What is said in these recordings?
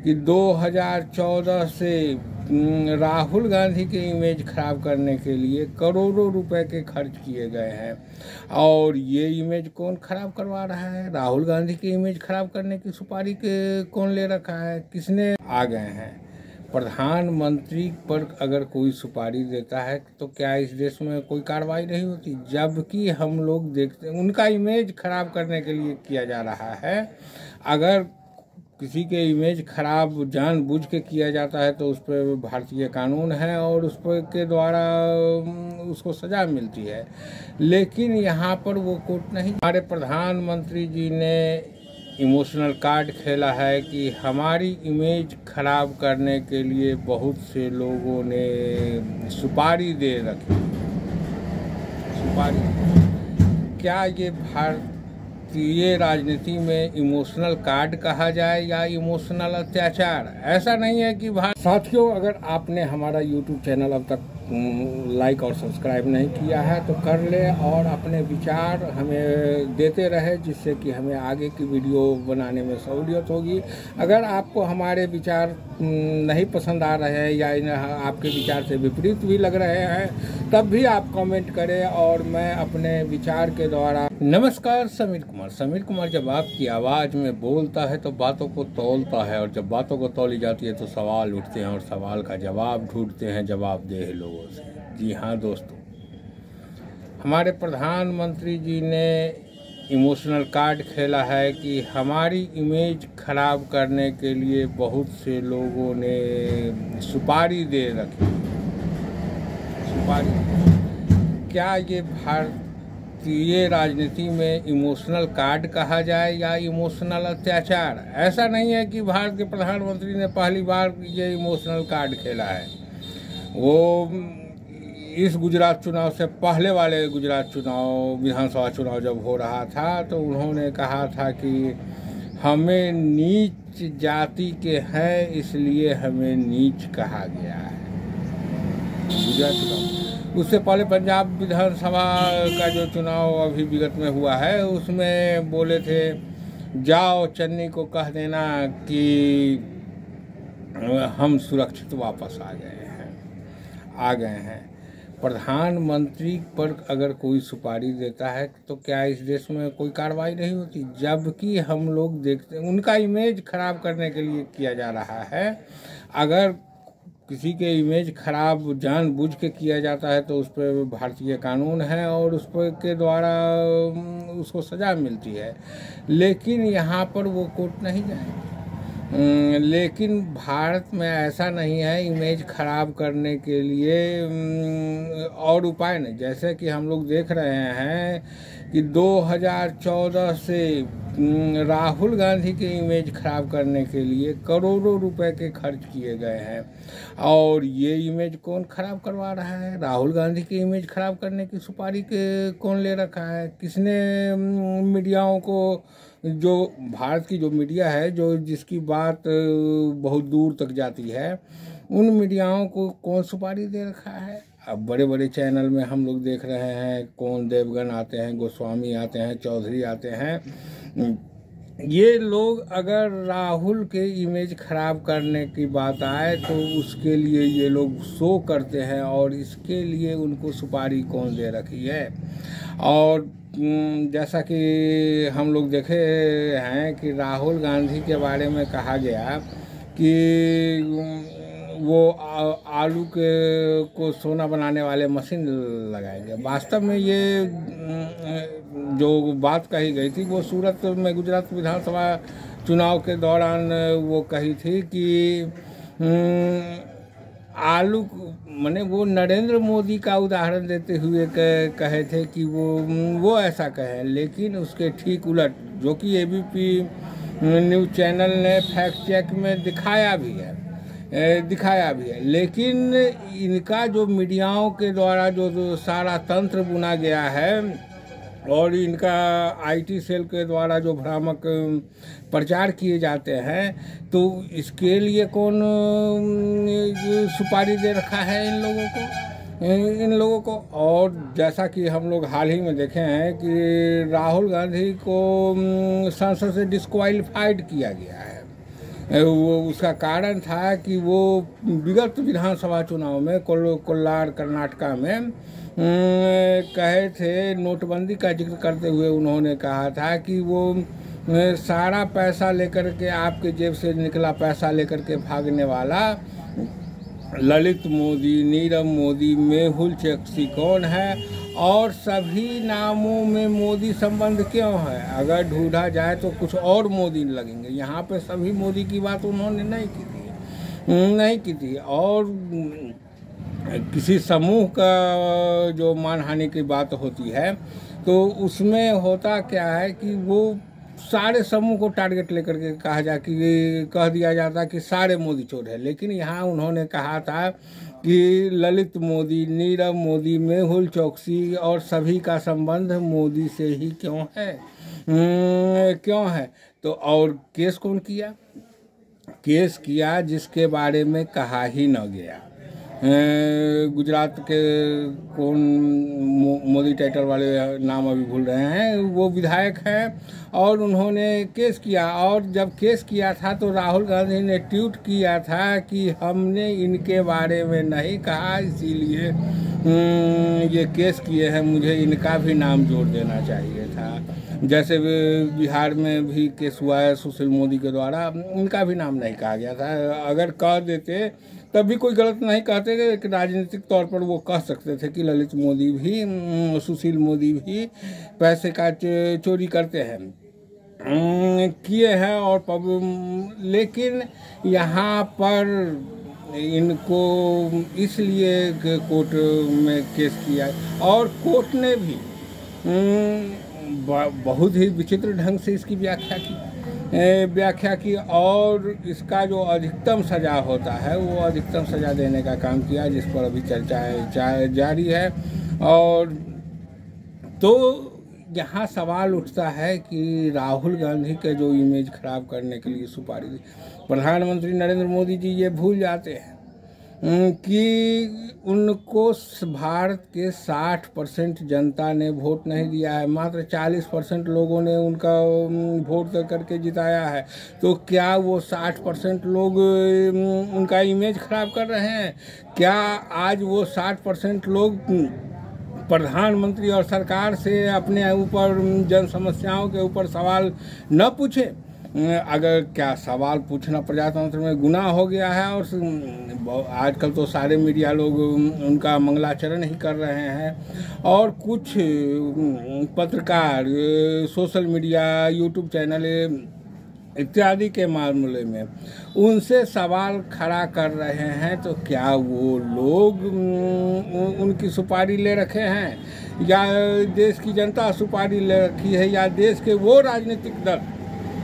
कि 2014 से राहुल गांधी के इमेज खराब करने के लिए करोड़ों रुपए के खर्च किए गए हैं। और ये इमेज कौन खराब करवा रहा है? राहुल गांधी की इमेज खराब करने की सुपारी के कौन ले रखा है? किसने आ गए हैं? प्रधानमंत्री पर अगर कोई सुपारी देता है तो क्या इस देश में कोई कार्रवाई नहीं होती? जबकि हम लोग देखते हैं उनका इमेज खराब करने के लिए किया जा रहा है। अगर किसी के इमेज खराब जानबूझ के किया जाता है तो उस पर भारतीय कानून है और उस पर के द्वारा उसको सजा मिलती है। लेकिन यहाँ पर वो कोर्ट नहीं। हमारे प्रधानमंत्री जी ने इमोशनल कार्ड खेला है कि हमारी इमेज खराब करने के लिए बहुत से लोगों ने सुपारी दे रखी। सुपारी क्या ये भारतीय राजनीति में इमोशनल कार्ड कहा जाए या इमोशनल अत्याचार? ऐसा नहीं है कि साथियों, अगर आपने हमारा YouTube चैनल अब तक लाइक और सब्सक्राइब नहीं किया है तो कर ले और अपने विचार हमें देते रहे, जिससे कि हमें आगे की वीडियो बनाने में सहूलियत होगी। अगर आपको हमारे विचार नहीं पसंद आ रहे हैं या आपके विचार से विपरीत भी लग रहे हैं तब भी आप कमेंट करें और मैं अपने विचार के द्वारा। नमस्कार, समीर कुमार जब आपकी आवाज़ में बोलता है तो बातों को तौलता है, और जब बातों को तौली जाती है तो सवाल उठते हैं और सवाल का जवाब ढूंढते हैं जवाबदेह लोगों से। जी हाँ दोस्तों, हमारे प्रधानमंत्री जी ने इमोशनल कार्ड खेला है कि हमारी इमेज खराब करने के लिए बहुत से लोगों ने सुपारी दे रखी। सुपारी क्या ये भारतीय राजनीति में इमोशनल कार्ड कहा जाए या इमोशनल अत्याचार? ऐसा नहीं है कि भारत के प्रधानमंत्री ने पहली बार ये इमोशनल कार्ड खेला है। वो इस गुजरात चुनाव से पहले वाले गुजरात चुनाव, विधानसभा चुनाव जब हो रहा था तो उन्होंने कहा था कि हमें नीच जाति के हैं इसलिए हमें नीच कहा गया है। गुजरात चुनाव, उससे पहले पंजाब विधानसभा का जो चुनाव अभी विगत में हुआ है उसमें बोले थे जाओ चन्नी को कह देना कि हम सुरक्षित वापस आ गए हैं। प्रधानमंत्री पर अगर कोई सुपारी देता है तो क्या इस देश में कोई कार्रवाई नहीं होती? जबकि हम लोग देखते हैं उनका इमेज खराब करने के लिए किया जा रहा है। अगर किसी के इमेज खराब जानबूझ के किया जाता है तो उस पर भारतीय कानून है और उस पर के द्वारा उसको सजा मिलती है। लेकिन यहाँ पर वो कोर्ट नहीं जाएंगे। लेकिन भारत में ऐसा नहीं है। इमेज खराब करने के लिए और उपाय नहीं। जैसे कि हम लोग देख रहे हैं कि 2014 से राहुल गांधी के इमेज खराब करने के लिए करोड़ों रुपए के खर्च किए गए हैं। और ये इमेज कौन खराब करवा रहा है? राहुल गांधी की इमेज खराब करने की सुपारी के कौन ले रखा है? किसने मीडियाओं को, जो भारत की जो मीडिया है, जो जिसकी बात बहुत दूर तक जाती है, उन मीडियाओं को कौन सुपारी दे रखा है? अब बड़े बड़े चैनल में हम लोग देख रहे हैं कौन देवगन आते हैं, गोस्वामी आते हैं, चौधरी आते हैं। ये लोग अगर राहुल के इमेज खराब करने की बात आए तो उसके लिए ये लोग शो करते हैं और इसके लिए उनको सुपारी कौन दे रखी है। और जैसा कि हम लोग देखे हैं कि राहुल गांधी के बारे में कहा गया कि वो आलू को सोना बनाने वाले मशीन लगाएंगे। वास्तव में ये जो बात कही गई थी वो सूरत में गुजरात विधानसभा चुनाव के दौरान वो कही थी कि आलू माने वो नरेंद्र मोदी का उदाहरण देते हुए कहे थे कि वो ऐसा कहे। लेकिन उसके ठीक उलट, जो कि एबीपी न्यूज़ चैनल ने फैक्ट चेक में दिखाया भी है। लेकिन इनका जो मीडियाओं के द्वारा जो सारा तंत्र बुना गया है और इनका आईटी सेल के द्वारा जो भ्रामक प्रचार किए जाते हैं, तो इसके लिए कौन सुपारी दे रखा है इन लोगों को। और जैसा कि हम लोग हाल ही में देखे हैं कि राहुल गांधी को संसद से डिस्क्वालीफाइड किया गया है। वो उसका कारण था कि वो विगत विधानसभा चुनाव में कोल्लार कर्नाटका में कहे थे, नोटबंदी का जिक्र करते हुए उन्होंने कहा था कि वो सारा पैसा लेकर के, आपके जेब से निकला पैसा लेकर के भागने वाला ललित मोदी, नीरव मोदी, मेहुल चोकसी कौन है, और सभी नामों में मोदी संबंध क्यों है। अगर ढूंढा जाए तो कुछ और मोदी लगेंगे। यहाँ पे सभी मोदी की बात उन्होंने नहीं की थी। और किसी समूह का जो मानहानि की बात होती है तो उसमें होता क्या है कि वो सारे समूह को टारगेट लेकर के कह दिया जाता कि सारे मोदी चोर है। लेकिन यहाँ उन्होंने कहा था कि ललित मोदी, नीरव मोदी, मेहुल चोकसी और सभी का संबंध मोदी से ही क्यों है। तो और केस कौन किया? केस किया जिसके बारे में कहा ही न गया। गुजरात के कौन मोदी टाइटल वाले नाम अभी भूल रहे हैं, वो विधायक हैं, और उन्होंने केस किया। और जब केस किया था तो राहुल गांधी ने ट्वीट किया था कि हमने इनके बारे में नहीं कहा, इसीलिए ये केस किए हैं, मुझे इनका भी नाम जोड़ देना चाहिए था। जैसे बिहार में भी केस हुआ है सुशील मोदी के द्वारा, इनका भी नाम नहीं कहा गया था। अगर कह देते तब भी कोई गलत नहीं कहते, कि राजनीतिक तौर पर वो कह सकते थे कि ललित मोदी भी, सुशील मोदी भी पैसे का चोरी करते हैं, किए हैं। और लेकिन यहाँ पर इनको इसलिए कोर्ट में केस किया, और कोर्ट ने भी बहुत ही विचित्र ढंग से इसकी व्याख्या की और इसका जो अधिकतम सजा होता है वो अधिकतम सजा देने का काम किया, जिस पर अभी चर्चा जारी है। और तो यहाँ सवाल उठता है कि राहुल गांधी के जो इमेज खराब करने के लिए सुपारी दी, प्रधानमंत्री नरेंद्र मोदी जी ये भूल जाते हैं कि उनको भारत के 60% जनता ने वोट नहीं दिया है, मात्र 40% लोगों ने उनका वोट दे करके जिताया है। तो क्या वो 60% लोग उनका इमेज खराब कर रहे हैं? क्या आज वो 60% लोग प्रधानमंत्री और सरकार से अपने ऊपर जन समस्याओं के ऊपर सवाल न पूछे? अगर क्या सवाल पूछना प्रजातंत्र में गुनाह हो गया है? और आजकल तो सारे मीडिया लोग उनका मंगलाचरण ही कर रहे हैं, और कुछ पत्रकार सोशल मीडिया, यूट्यूब चैनल इत्यादि के मामले में उनसे सवाल खड़ा कर रहे हैं। तो क्या वो लोग उनकी सुपारी ले रखे हैं, या देश की जनता सुपारी ले रखी है, या देश के वो राजनीतिक दल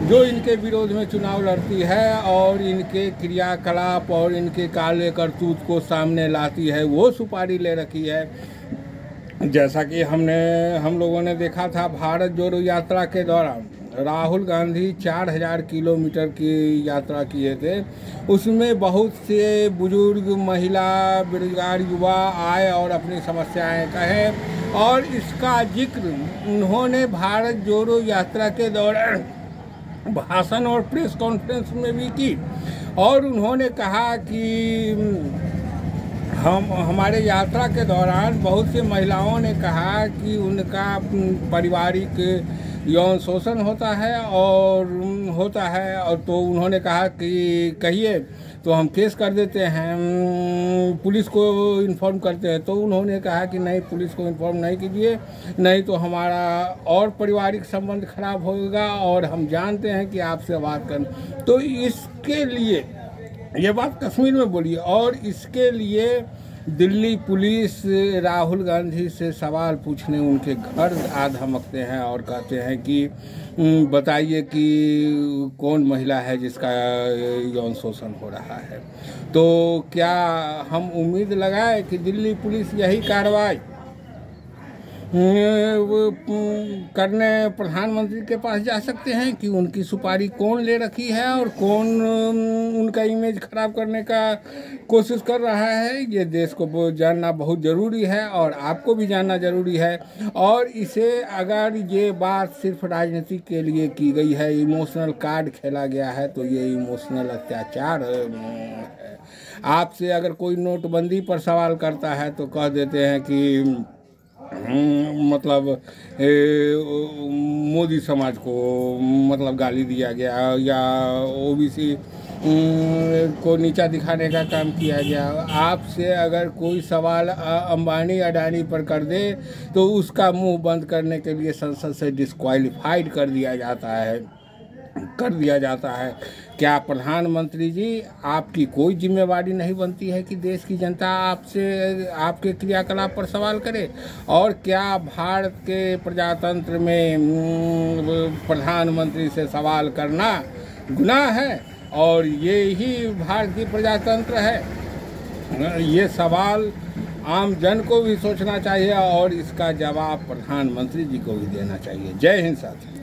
जो इनके विरोध में चुनाव लड़ती है और इनके क्रियाकलाप और इनके काले करतूत को सामने लाती है, वो सुपारी ले रखी है? जैसा कि हम लोगों ने देखा था भारत जोड़ो यात्रा के दौरान राहुल गांधी 4000 किलोमीटर की यात्रा किए थे। उसमें बहुत से बुजुर्ग, महिला, बेरोजगार युवा आए और अपनी समस्याएं कहे, और इसका जिक्र उन्होंने भारत जोड़ो यात्रा के दौरान भाषण और प्रेस कॉन्फ्रेंस में भी की। और उन्होंने कहा कि हमारे यात्रा के दौरान बहुत सी महिलाओं ने कहा कि उनका पारिवारिक यौन शोषण होता है, और तो उन्होंने कहा कि कहिए तो हम केस कर देते हैं, पुलिस को इन्फॉर्म करते हैं। तो उन्होंने कहा कि नहीं, पुलिस को इन्फॉर्म नहीं कीजिए, नहीं तो हमारा और पारिवारिक संबंध खराब होगा, और हम जानते हैं कि आपसे बात करना। तो इसके लिए ये बात कश्मीर में बोली, और इसके लिए दिल्ली पुलिस राहुल गांधी से सवाल पूछने उनके घर आ धमकते हैं और कहते हैं कि बताइए कि कौन महिला है जिसका यौन शोषण हो रहा है। तो क्या हम उम्मीद लगाए कि दिल्ली पुलिस यही कार्रवाई करने प्रधानमंत्री के पास जा सकते हैं कि उनकी सुपारी कौन ले रखी है और कौन उनका इमेज खराब करने का कोशिश कर रहा है। ये देश को जानना बहुत ज़रूरी है और आपको भी जानना ज़रूरी है। और इसे अगर ये बात सिर्फ राजनीति के लिए की गई है, इमोशनल कार्ड खेला गया है, तो ये इमोशनल अत्याचार है। आपसे अगर कोई नोटबंदी पर सवाल करता है तो कह देते हैं कि मतलब मोदी समाज को मतलब गाली दिया गया या ओबीसी को नीचा दिखाने का काम किया गया। आपसे अगर कोई सवाल अंबानी अडानी पर कर दे तो उसका मुंह बंद करने के लिए संसद से डिस्क्वालीफाइड कर दिया जाता है। क्या प्रधानमंत्री जी आपकी कोई जिम्मेवारी नहीं बनती है कि देश की जनता आपसे आपके क्रियाकलाप पर सवाल करे? और क्या भारत के प्रजातंत्र में प्रधानमंत्री से सवाल करना गुनाह है? और ये ही भारतीय प्रजातंत्र है? ये सवाल आम जन को भी सोचना चाहिए और इसका जवाब प्रधानमंत्री जी को भी देना चाहिए। जय हिंद साथी।